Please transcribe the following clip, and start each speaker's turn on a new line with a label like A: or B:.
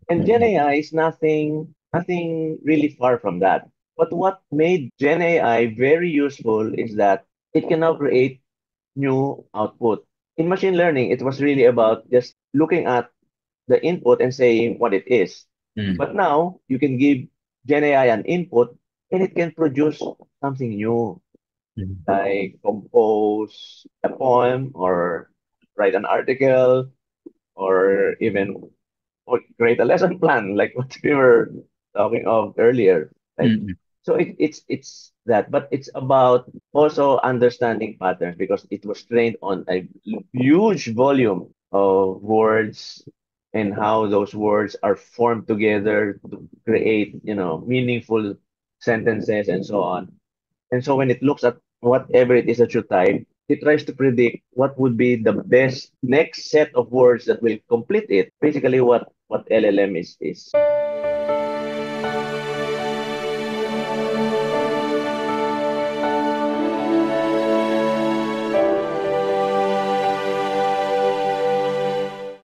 A: And Gen AI is nothing really far from that. But what made Gen AI very useful is that it can now create new output. In machine learning, it was really about just looking at the input and saying what it is.
B: Mm.
A: But now you can give Gen AI an input and it can produce something new,
B: Mm.
A: like compose a poem or write an article or even or create a lesson plan, like what we were talking of earlier. Right?
B: Mm.
A: So it's that, but it's about also understanding patterns because it was trained on a huge volume of words and how those words are formed together to create, meaningful sentences and so on. And so when it looks at whatever it is that you type, it tries to predict what would be the best next set of words that will complete it. Basically, what LLM is.